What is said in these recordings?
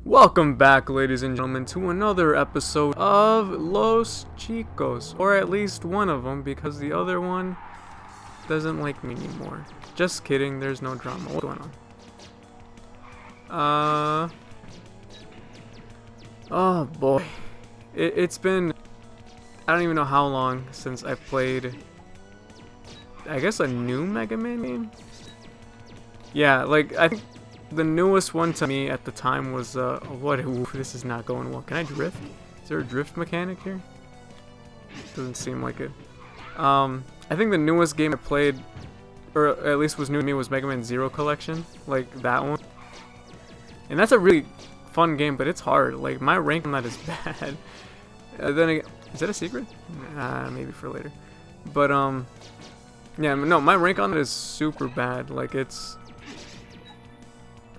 Welcome back, ladies and gentlemen, to another episode of Los Chicos, or at least one of them, because the other one doesn't like me anymore. Just kidding, there's no drama. What's going on? Oh boy. It's been, I don't even know how long since I played, I guess, a new Megaman game? Yeah, like, I think the newest one to me at the time was, what? Ooh, this is not going well. Can I drift? Is there a drift mechanic here? Doesn't seem like it. I think the newest game I played, or at least was new to me, was Megaman Zero Collection. Like, that one. And that's a really fun game, but it's hard. Like, my rank on that is bad. Then again, is that a secret? Maybe for later. But, yeah, no, my rank on it is super bad. Like, it's...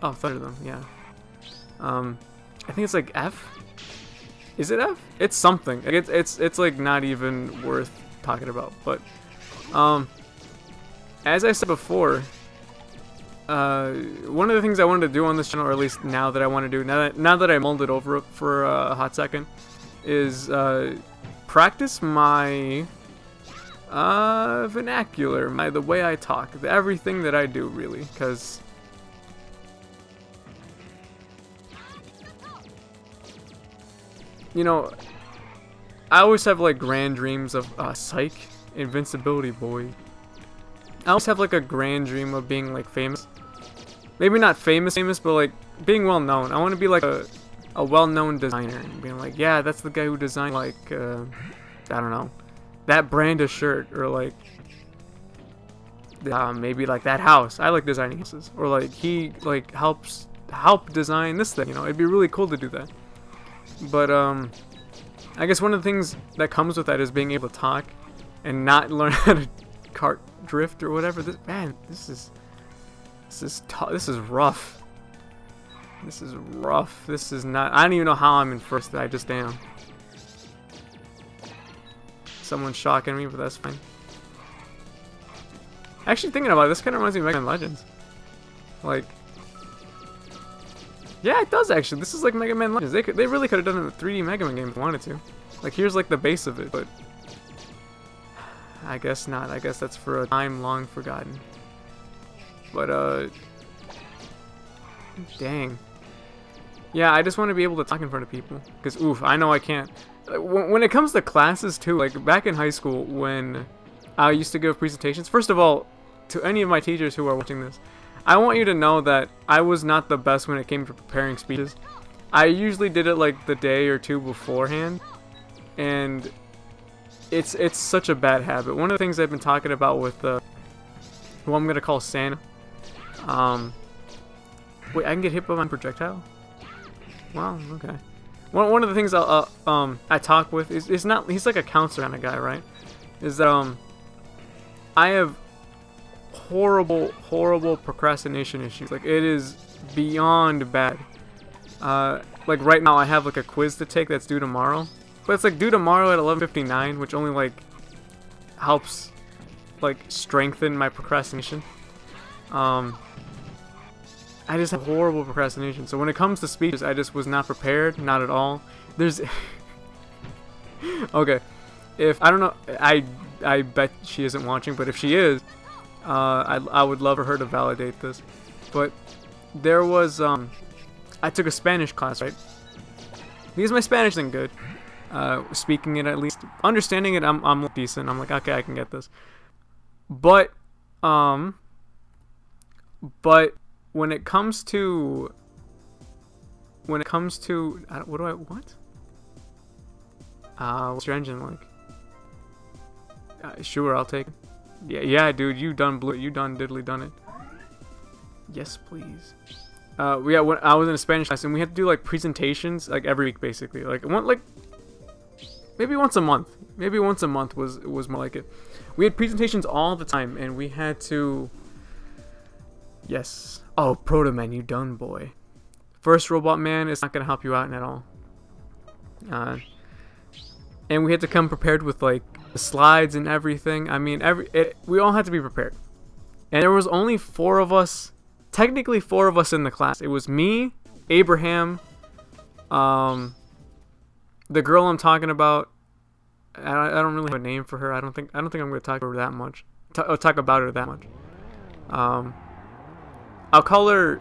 Oh, Thunderdome, yeah. I think it's like F? Is it F? It's something. Like it's like not even worth talking about. But as I said before, one of the things I wanted to do on this channel, or at least now that I want to do, now that I mulled it over for a hot second, is practice my vernacular, the way I talk, everything that I do, really, because you know, I always have like grand dreams of psych, invincibility boy. I always have like a grand dream of being like famous. Maybe not famous, but like being well known. I want to be like a well-known designer and being like, yeah, that's the guy who designed like I don't know, that brand of shirt, or like maybe like that house. I like designing houses, or like he like help design this thing. You know, it'd be really cool to do that. But I guess one of the things that comes with that is being able to talk and not learn how to kart drift or whatever. This is rough. This is rough. This is not. I don't even know how I'm in first. I just am. Someone's shocking me, but that's fine. Actually, thinking about it, this kind of reminds me of Megaman Legends. Like. Yeah, it does actually. This is like Mega Man Legends. They really could have done a 3D Mega Man game if they wanted to. Like, here's like the base of it, but I guess not. I guess that's for a time long forgotten. But dang. Yeah, I just want to be able to talk in front of people, because oof, I know I can't. When it comes to classes too, like back in high school when I used to give presentations. First of all, to any of my teachers who are watching this, I want you to know that I was not the best when it came to preparing speeches. I usually did it like the day or two beforehand, and it's such a bad habit. One of the things I've been talking about with who I'm gonna call Santa. Wait, I can get hit by my projectile? Wow, okay. One of the things I talk with is not, he's like a counselor kind of guy, right? Is that I have horrible procrastination issues. Like, it is beyond bad. Like right now I have like a quiz to take that's due tomorrow, but it's like due tomorrow at 11:59, which only like helps like strengthen my procrastination. I just have horrible procrastination. So when it comes to speeches, I just was not prepared, not at all. There's okay, if I don't know, I bet she isn't watching, but if she is, I would love for her to validate this. But there was I took a Spanish class, right? Because my Spanish isn't good. Speaking it, at least understanding it, I'm decent. I'm like, okay, I can get this. But when it comes to what what's your engine like? Sure, I'll take it. Yeah, dude, you done blew it. You done diddly done it. Yes, please. Yeah, when I was in a Spanish class, and we had to do like presentations like every week, basically. Like maybe once a month. Maybe once a month was more like it. We had presentations all the time, and we had to. Yes. Oh, Proto Man, you done, boy. First Robot Man is not gonna help you out at all. And we had to come prepared with like the slides and everything. I mean, we all had to be prepared. And there was only 4 of us, technically 4 of us in the class. It was me, Abraham, The girl I'm talking about, I don't really have a name for her. I don't think I'm gonna talk about her that much. Talk about her that much. I'll call her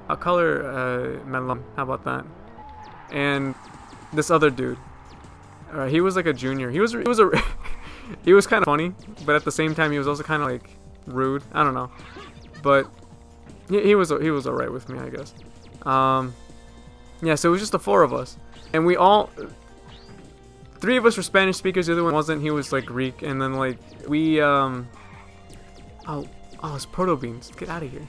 Megaman. How about that? And this other dude. He was like a junior. He was a he was kind of funny, but at the same time he was also kind of like rude. I don't know, but he was alright with me, I guess. Yeah, so it was just the four of us, and three of us were Spanish speakers. The other one wasn't. He was like Greek, and then like we oh, it's Proto Beans. Get out of here.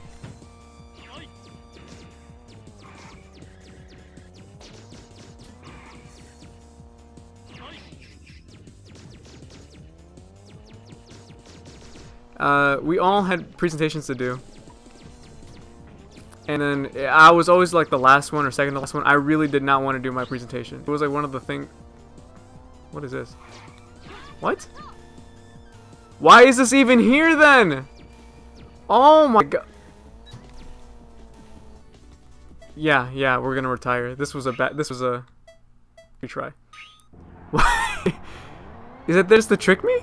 We all had presentations to do. And then I was always like the last one or second to last one. I really did not want to do my presentation. It was like one of the things. What is this? What? Why is this even here then? Oh my god. Yeah, we're gonna retire. This was a retry. Why? Is that this to trick me?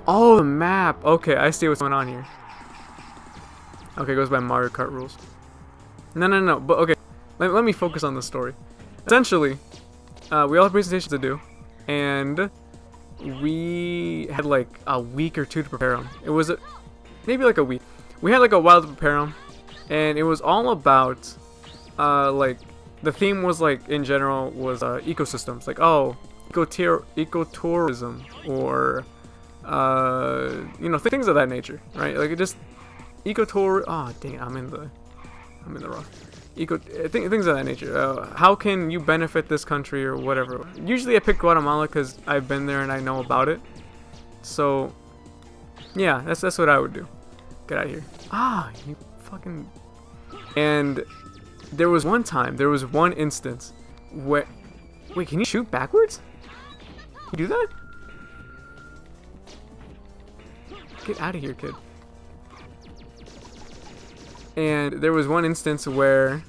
Oh, the map. Okay, I see what's going on here. Okay, it goes by Mario Kart rules. No. But okay, let me focus on the story. Essentially, we all had presentations to do, and we had like a week or two to prepare them. It was maybe like a week. We had like a while to prepare them, and it was all about like the theme was like in general was ecosystems, like ecotourism or you know, things of that nature, right? Like it just ecotour. Oh dang it, I'm in the wrong. Things of that nature. How can you benefit this country or whatever? Usually I pick Guatemala because I've been there and I know about it. So yeah, that's what I would do. Get out of here. Ah, you fucking. And there was one instance where, wait, can you shoot backwards? Can you do that? Get out of here, kid. And there was one instance where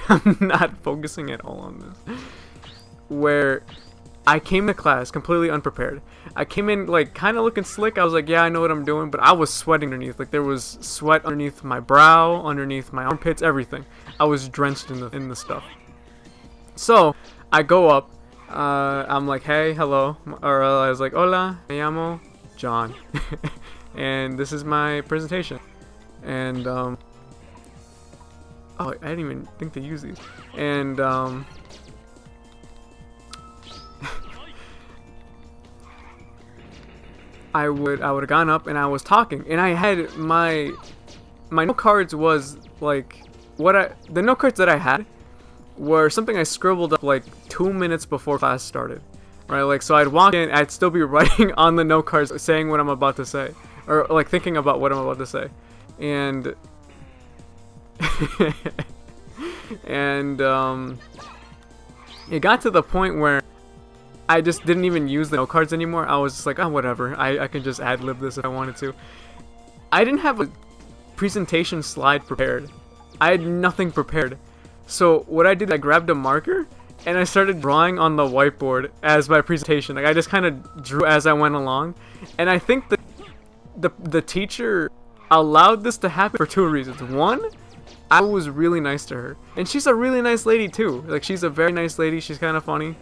I'm not focusing at all on this, where I came to class completely unprepared. I came in like kind of looking slick. I was like, yeah, I know what I'm doing, but I was sweating underneath. Like there was sweat underneath my brow, underneath my armpits, everything. I was drenched in the stuff. So I go up. I'm like, hey, hello, or I was like, hola, me llamo John, and this is my presentation. And oh, I didn't even think to use these. And I would have gone up and I was talking, and I had my note cards was like the note cards that I had were something I scribbled up like 2 minutes before class started, right? Like so I'd walk in, I'd still be writing on the note cards saying what I'm about to say, or like thinking about what I'm about to say. And and it got to the point where I just didn't even use the note cards anymore. I was just like, oh, whatever. I can just ad-lib this if I wanted to. I didn't have a presentation slide prepared. I had nothing prepared. So what I did, I grabbed a marker and I started drawing on the whiteboard as my presentation. Like I just kind of drew as I went along. And I think that the teacher allowed this to happen for two reasons. One, I was really nice to her, and she's a really nice lady too. Like she's a very nice lady. She's kind of funny.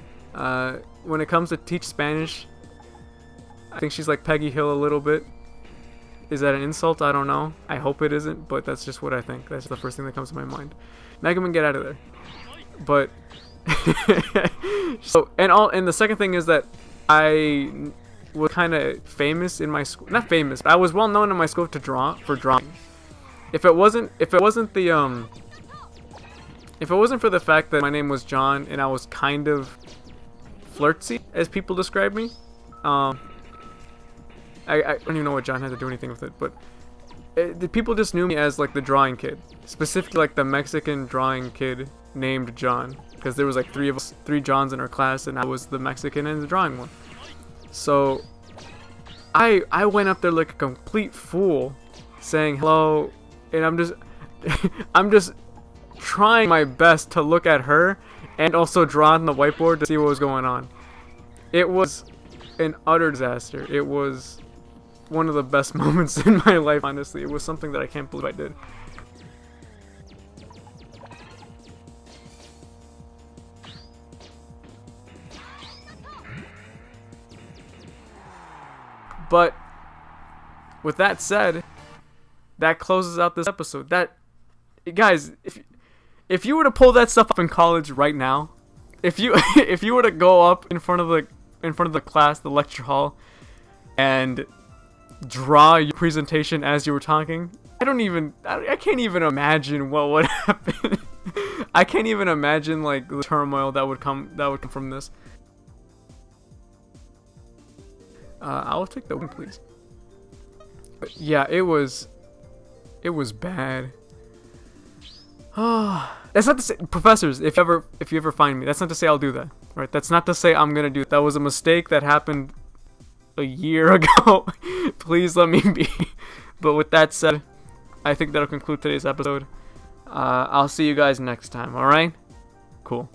When it comes to teach Spanish, I think she's like Peggy Hill a little bit. Is that an insult? I don't know. I hope it isn't, but that's just what I think. That's the first thing that comes to my mind. Megaman, get out of there. But so and the second thing is that I was kind of famous in my school. Not famous, but I was well known in my school for drawing. If it wasn't for the fact that my name was John and I was kind of flirty, as people describe me, I don't even know what John had to do anything with it, but the people just knew me as like the drawing kid, specifically like the Mexican drawing kid named John, because there was like three Johns in our class, and I was the Mexican and the drawing one. So I went up there like a complete fool, saying hello, and I'm just trying my best to look at her and also draw on the whiteboard to see what was going on. It was an utter disaster. It was one of the best moments in my life, honestly. It was something that I can't believe I did. But with that said, that closes out this episode. That, guys, if you were to pull that stuff up in college right now, if you if you were to go up in front of the class, the lecture hall, and draw your presentation as you were talking, I can't even imagine what would happen. I can't even imagine like the turmoil that would come from this. I'll take the win, please. But yeah, it was bad. That's not to say, professors, if you ever find me, that's not to say I'll do that, right? That's not to say I'm gonna do it. That was a mistake that happened a year ago. Please let me be. But with that said, I think that'll conclude today's episode. I'll see you guys next time. All right? Cool.